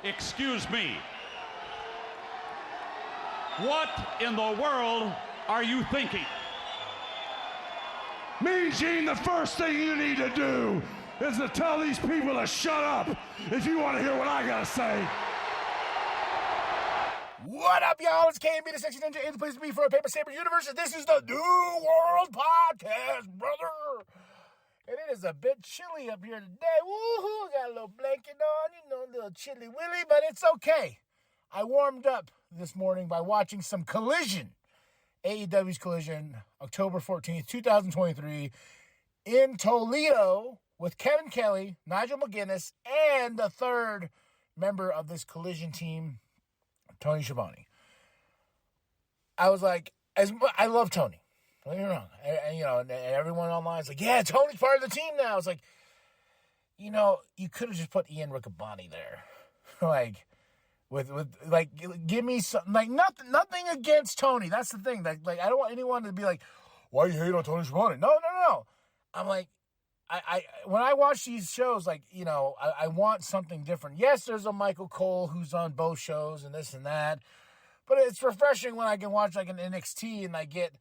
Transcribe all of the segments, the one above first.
Excuse me. What in the world are you thinking? Mean Gene, the first thing you need to do is to tell these people to shut up if you want to hear what I gotta say. What up, y'all? It's KMB, the Sexy Ninja, in the place to be for a Paper Saber universe, and this is the New World Podcast, brother. And it is a bit chilly up here today. Woohoo! Got a little blanket on, a little chilly willy, but it's okay. I warmed up this morning by watching some Collision. AEW's Collision, October 14th, 2023, in Toledo with Kevin Kelly, Nigel McGuinness, and the third member of this Collision team, Tony Schiavone. I was like, I love Tony. Don't get me wrong. And everyone online is like, yeah, Tony's part of the team now. It's like, you could have just put Ian Riccaboni there. Give me something, nothing against Tony. That's the thing. I don't want anyone to be like, why you hate on Tony Schiavone? No. I'm like, when I watch these shows, I want something different. Yes, there's a Michael Cole who's on both shows and this and that, but it's refreshing when I can watch an NXT and I get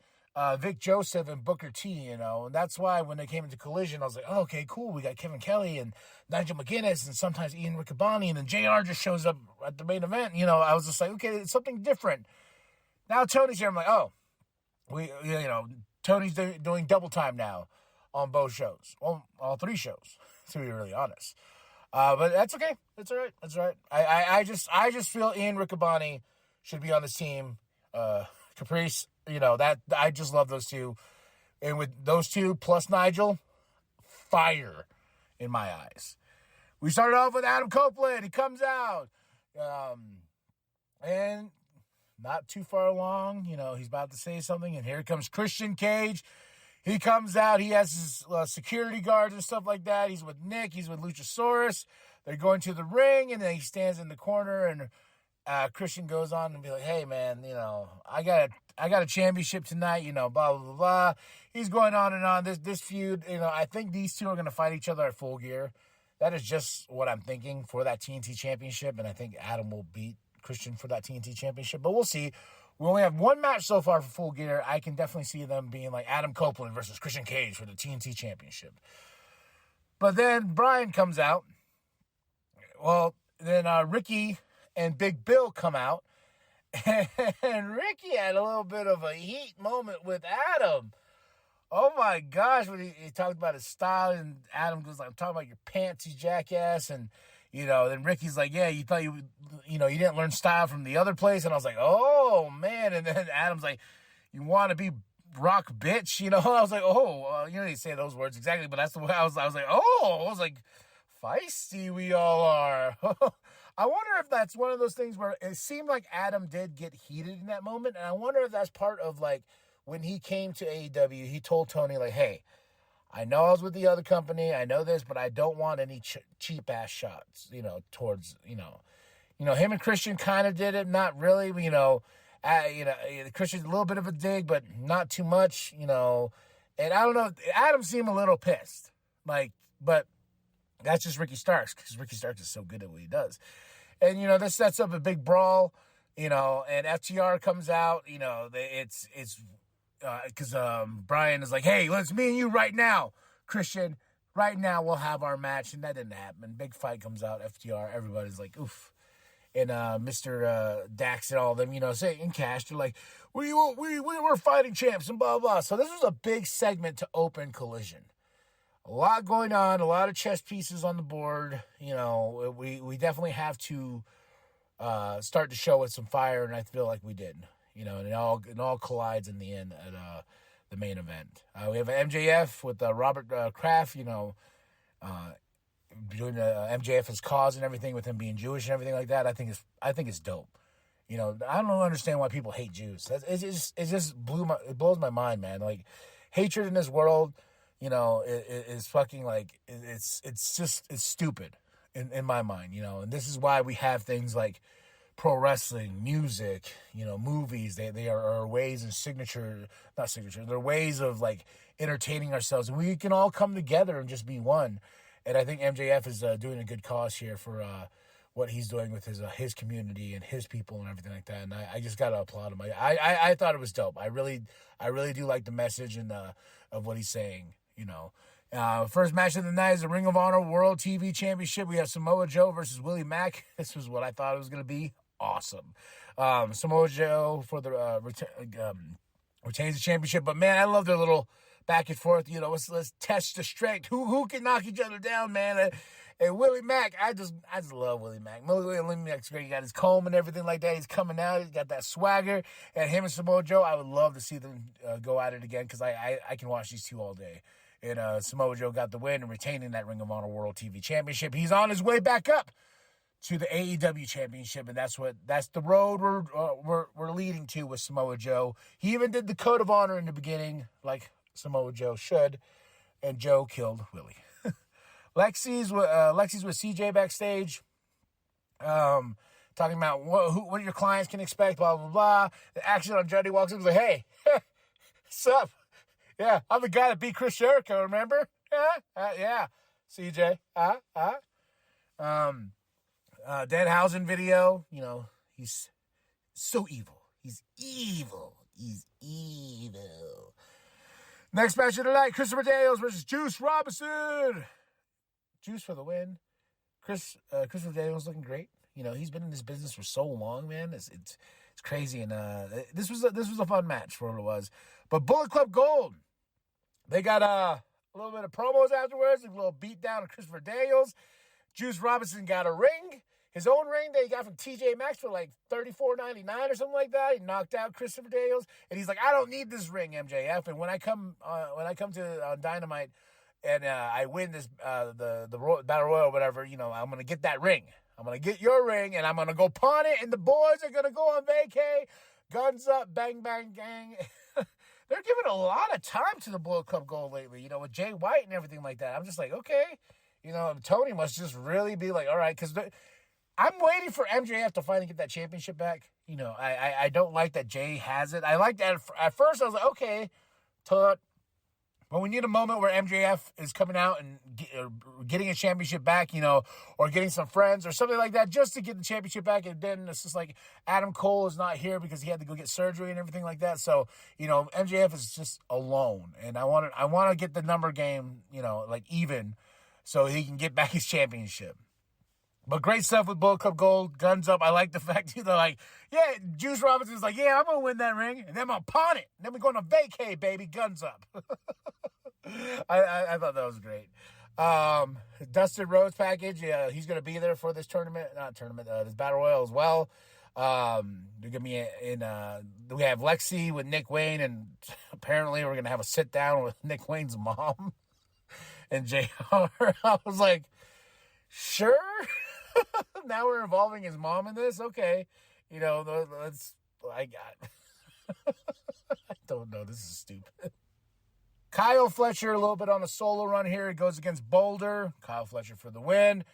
Vic Joseph and Booker T, and that's why when they came into Collision, I was like, oh, okay, cool, we got Kevin Kelly and Nigel McGuinness and sometimes Ian Riccaboni, and then JR just shows up at the main event. I was just like, okay, it's something different. Now Tony's here, I'm like, oh, Tony's doing double time now on both shows, all three shows, to be really honest. But that's okay, that's all right, that's all right. I just feel Ian Riccaboni should be on this team. Caprice, that I just love those two. And with those two plus Nigel, fire in my eyes. We started off with Adam Copeland. He comes out. And not too far along, he's about to say something. And here comes Christian Cage. He comes out. He has his security guards and stuff like that. He's with Nick. He's with Luchasaurus. They're going to the ring. And then he stands in the corner and Christian goes on and be like, hey, man, I got a championship tonight, blah, blah, blah, blah. He's going on and on. This feud, I think these two are going to fight each other at Full Gear. That is just what I'm thinking for that TNT championship, and I think Adam will beat Christian for that TNT championship, but we'll see. We only have one match so far for Full Gear. I can definitely see them being like Adam Copeland versus Christian Cage for the TNT championship. But then Bryan comes out. Well, then Ricky and Big Bill come out, and Ricky had a little bit of a heat moment with Adam. Oh my gosh, when he talked about his style, and Adam goes like, I'm talking about your pants, you jackass, and then Ricky's like, yeah, you thought you didn't learn style from the other place, and I was like, oh man, and then Adam's like, you want to be rock bitch, I was like, oh, you didn't say those words exactly, but that's the way I was like, oh, I was like, feisty we all are. I wonder if that's one of those things where it seemed like Adam did get heated in that moment, and I wonder if that's part of, when he came to AEW, he told Tony, hey, I know I was with the other company, I know this, but I don't want any cheap-ass shots, towards, him and Christian kind of did it, not really, Christian's a little bit of a dig, but not too much, and I don't know, Adam seemed a little pissed, but that's just Ricky Starks, because Ricky Starks is so good at what he does. And, this sets up a big brawl, and FTR comes out, it's because Bryan is like, hey, let's me and you right now, Christian, right now we'll have our match, and that didn't happen. Big fight comes out, FTR, everybody's like, oof. And Mr. Dax and all of them, saying Cash, they're like, we're fighting champs and blah, blah. So this was a big segment to open Collision. A lot going on, a lot of chess pieces on the board. We definitely have to start the show with some fire, and I feel like we did. And it all collides in the end at the main event. We have an MJF with Robert Kraft, doing MJF's cause and everything, with him being Jewish and everything like that. I think it's dope. I don't understand why people hate Jews. It blows my mind, man. Hatred in this world, is fucking it's stupid in my mind, and this is why we have things like pro wrestling, music, movies. They are ways and they're ways of entertaining ourselves, and we can all come together and just be one. And I think MJF is doing a good cause here for what he's doing with his community and his people and everything like that. And I just got to applaud him. I thought it was dope. I really do like the message and of what he's saying, you know. First match of the night is the Ring of Honor World TV Championship. We have Samoa Joe versus Willie Mack. This was what I thought it was going to be. Awesome. Samoa Joe for the retains the championship. But, man, I love their little back and forth. You know, let's test the strength. Who can knock each other down, man? And Willie Mack, I just love Willie Mack. Willie Mack's great. He got his comb and everything like that. He's coming out. He's got that swagger. And him and Samoa Joe, I would love to see them go at it again because I can watch these two all day. And Samoa Joe got the win and retaining that Ring of Honor World TV Championship. He's on his way back up to the AEW Championship, and that's the road we're leading to with Samoa Joe. He even did the Code of Honor in the beginning, like Samoa Joe should, and Joe killed Willie. Lexi's with CJ backstage, talking about what your clients can expect, blah, blah, blah. The Action on Jody walks in and is like, hey, what's up? Yeah, I'm the guy that beat Chris Jericho, remember? Yeah, CJ. Danhausen video, you know, he's so evil. He's evil. Next match of the night, Christopher Daniels versus Juice Robinson. Juice for the win. Christopher Daniels looking great. You know, he's been in this business for so long, man. It's crazy. And this was a fun match for what it was. But Bullet Club Gold, they got a little bit of promos afterwards, a little beat down of Christopher Daniels. Juice Robinson got a ring, his own ring that he got from TJ Maxx for like $34.99 or something like that. He knocked out Christopher Daniels, and he's like, I don't need this ring, MJF. And when I come to Dynamite and I win this the Battle Royal or whatever, you know, I'm gonna get that ring. I'm gonna get your ring, and I'm gonna go pawn it, and the boys are gonna go on vacay. Guns up, bang bang gang. They're giving a lot of time to the Bullet Club Gold lately, you know, with Jay White and everything like that. I'm just like, okay. You know, Tony must just really be like, all right, because I'm waiting for MJF to finally get that championship back. You know, I don't like that Jay has it. I like that. At first, I was like, okay, but we need a moment where MJF is coming out and getting a championship back, you know, or getting some friends or something like that just to get the championship back. And then it's just like Adam Cole is not here because he had to go get surgery and everything like that. So, you know, MJF is just alone. And I want to get the number game, you know, like even so he can get back his championship. But great stuff with Bullet Club Gold, guns up. I like the fact they're like, yeah, Juice Robinson's like, yeah, I'm going to win that ring, and then I'm going to pawn it. And then we're going to vacay, baby, guns up. I thought that was great. Dustin Rhodes package, yeah, he's going to be there for this this Battle Royal as well. They're going to be we have Lexi with Nick Wayne, and apparently we're going to have a sit-down with Nick Wayne's mom and JR. I was like, sure? Now we're involving his mom in this? Okay. You know, I don't know. This is stupid. Kyle Fletcher, a little bit on a solo run here. He goes against Boulder. Kyle Fletcher for the win.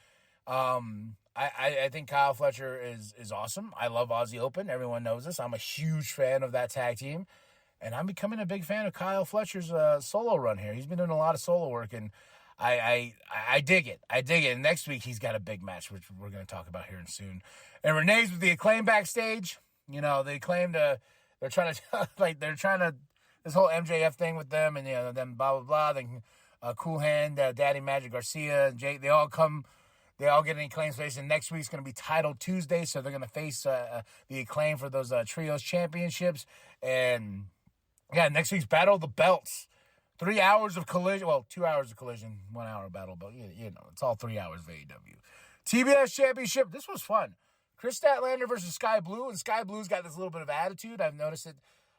I think Kyle Fletcher is awesome. I love Aussie Open. Everyone knows this. I'm a huge fan of that tag team. And I'm becoming a big fan of Kyle Fletcher's solo run here. He's been doing a lot of solo work, and I dig it. And next week he's got a big match, which we're going to talk about here soon. And Renee's with the Acclaim backstage. You know, they claim they're trying to this whole MJF thing with them, and you know, them blah blah blah. Then Cool Hand, Daddy Magic Garcia, and Jake, they all get an Acclaim face. And next week's going to be Title Tuesday, so they're going to face the Acclaim for those trios championships. And yeah, next week's Battle of the Belts. 3 hours of collision. Well, 2 hours of collision, 1 hour of battle, but you know, it's all 3 hours of AEW. TBS Championship. This was fun. Chris Statlander versus Sky Blue, and Sky Blue's got this little bit of attitude. I've noticed it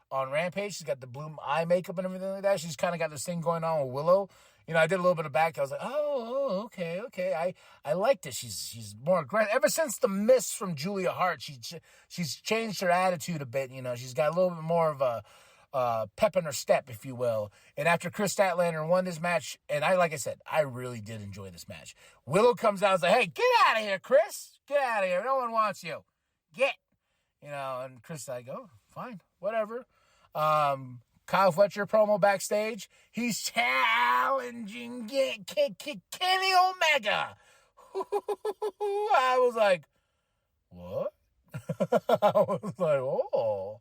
on Rampage. She's got the blue eye makeup and everything like that. She's kind of got this thing going on with Willow. You know, I did a little bit of back. I was like, oh, okay. I liked it. She's more aggressive. Ever since the miss from Julia Hart, she's changed her attitude a bit. You know, she's got a little bit more of a pep in her step, if you will. And after Chris Statlander won this match, and like I said, I really did enjoy this match. Willow comes out and says, hey, get out of here, Chris. Get out of here. No one wants you. Get. You know, and Chris is like, oh, fine, whatever. Kyle Fletcher promo backstage. He's challenging Kenny Omega. I was like, I was like, oh,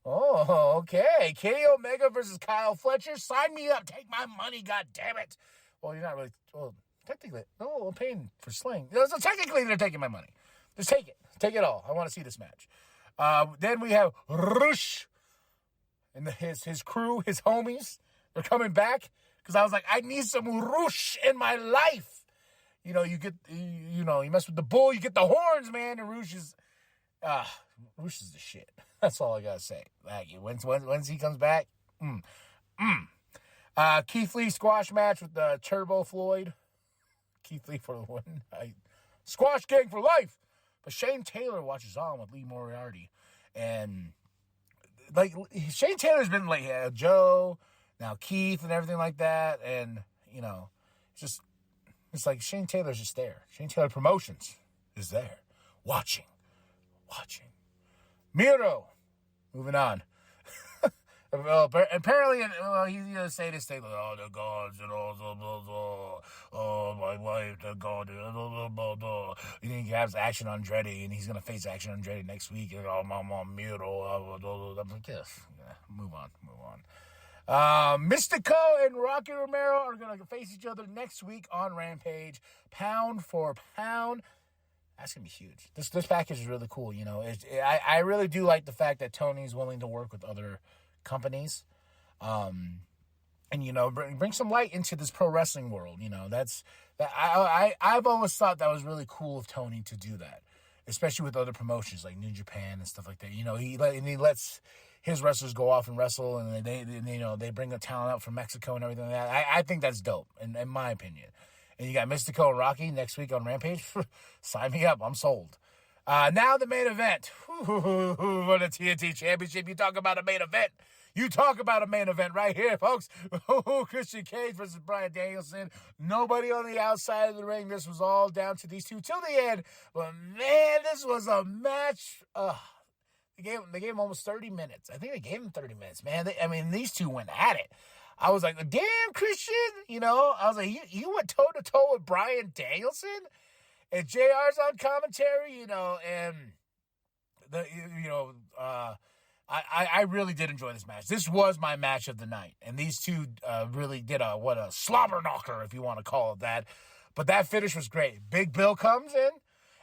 okay. Kenny Omega versus Kyle Fletcher. Sign me up. Take my money, God damn it. Well, you're not really. Well, technically, no, I'm paying for Sling. So technically, they're taking my money. Just take it. Take it all. I want to see this match. Then we have Rush and his crew, his homies. They're coming back because I was like, I need some Rush in my life. You know, you mess with the bull, you get the horns, man. And Rush is the shit. That's all I gotta say. Like, once he comes back, Keith Lee squash match with Turbo Floyd. Keith Lee for the win. Squash gang for life. But Shane Taylor watches on with Lee Moriarty. And, like, Shane Taylor's been, like, Joe, now Keith and everything like that. And, you know, it's like Shane Taylor's just there. Shane Taylor Promotions is there. Watching. Miro. Moving on. Apparently, he's going to say this thing, like, oh, the gods, and oh, my wife, the god, and he has Action Andretti, and he's going to face Action Andretti next week, and oh, Mama Miro, I'm like, yes, move on. Mystico and Rocky Romero are going to face each other next week on Rampage, pound for pound. That's going to be huge. This package is really cool, you know. I really do like the fact that Tony's willing to work with other companies, and you know, bring some light into this pro wrestling world. You know, I've always thought that was really cool of Tony to do that, especially with other promotions like New Japan and stuff like that. You know, he lets his wrestlers go off and wrestle, and they bring a talent out from Mexico and everything like that. I think that's dope, in my opinion. And you got Mystico and Rocky next week on Rampage. Sign me up. I'm sold. Now the main event. For the TNT Championship. You talk about a main event. You talk about a main event right here, folks. Christian Cage versus Bryan Danielson. Nobody on the outside of the ring. This was all down to these two till the end. But, man, this was a match. They gave him almost 30 minutes. I think they gave him 30 minutes, man. These two went at it. I was like, damn, Christian. You know, I was like, you went toe-to-toe with Bryan Danielson? And JR's on commentary, you know, and I really did enjoy this match. This was my match of the night, and these two really did a slobber knocker, if you want to call it that. But that finish was great. Big Bill comes in,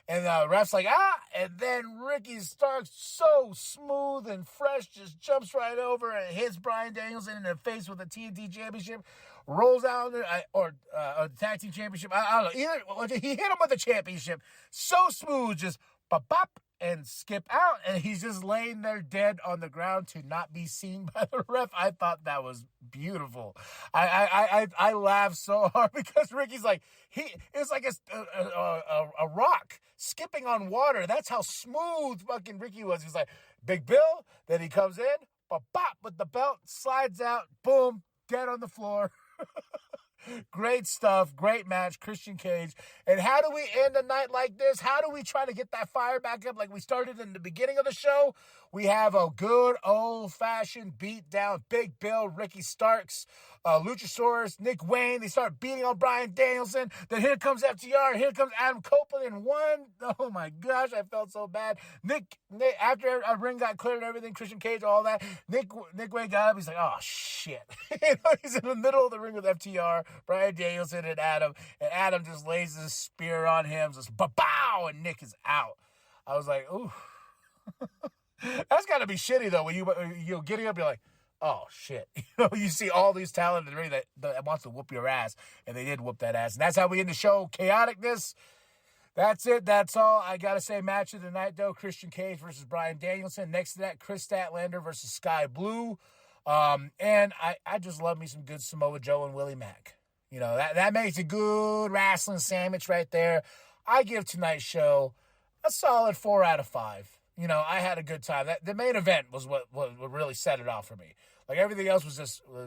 and the ref's like, and then Ricky Starks, so smooth and fresh, just jumps right over and hits Bryan Danielson in the face with a TNT Championship. Rolls out or a tag team championship. I don't know. Either he hit him with a championship. So smooth, just bop and skip out. And he's just laying there dead on the ground to not be seen by the ref. I thought that was beautiful. I laughed so hard because Ricky's like, it's like a rock skipping on water. That's how smooth fucking Ricky was. He's like, Big Bill. Then he comes in, bop with the belt, slides out, boom, dead on the floor. Great stuff. Great match. Christian Cage. And how do we end a night like this? How do we try to get that fire back up like we started in the beginning of the show? We have a good old-fashioned beat down. Big Bill, Ricky Starks, Luchasaurus, Nick Wayne. They start beating on Bryan Danielson. Then here comes FTR. Here comes Adam Copeland in one. Oh, my gosh. I felt so bad. Nick after a ring got cleared and everything, Christian Cage, all that, Nick Wayne got up. He's like, oh, shit. He's in the middle of the ring with FTR, Bryan Danielson, and Adam. And Adam just lays his spear on him. Just ba-bow, and Nick is out. I was like, ooh. That's got to be shitty, though, when you're getting up, you're like, oh, shit. You see all these talent in the ring that wants to whoop your ass, and they did whoop that ass. And that's how we end the show. Chaoticness. That's it. That's all. I got to say, match of the night, though, Christian Cage versus Bryan Danielson. Next to that, Chris Statlander versus Sky Blue. And I just love me some good Samoa Joe and Willie Mack. You know, that makes a good wrestling sandwich right there. I give tonight's show a solid 4 out of 5. You know, I had a good time. The main event was what really set it off for me. Like, everything else was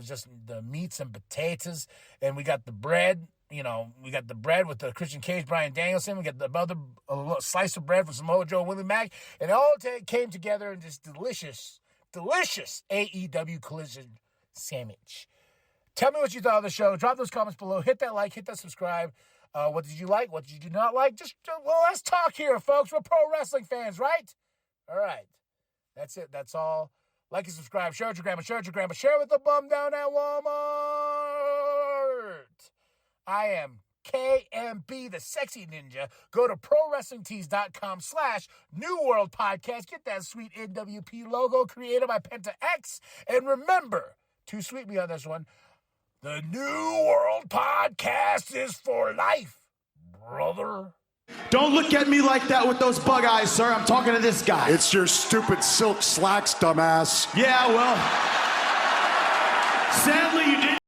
just the meats and potatoes, and we got the bread. You know, we got the bread with the Christian Cage, Bryan Danielson. We got the other slice of bread from Samoa Joe and Willie Mack, and it all came together in this delicious AEW Collision sandwich. Tell me what you thought of the show. Drop those comments below. Hit that like. Hit that subscribe. What did you like? What did you not like? Let's talk here, folks. We're pro wrestling fans, right? All right. That's it. That's all. Like and subscribe. Share it with your grandma. Share it with your grandma. Share it with the bum down at Walmart. I am KMB, the sexy ninja. Go to ProWrestlingTees.com/New World Podcast. Get that sweet nWp logo created by Penta X. And remember, too sweet me on this one, the New World Podcast is for life, brother. Don't look at me like that with those bug eyes, sir. I'm talking to this guy. It's your stupid silk slacks, dumbass. Yeah, well, sadly you didn't.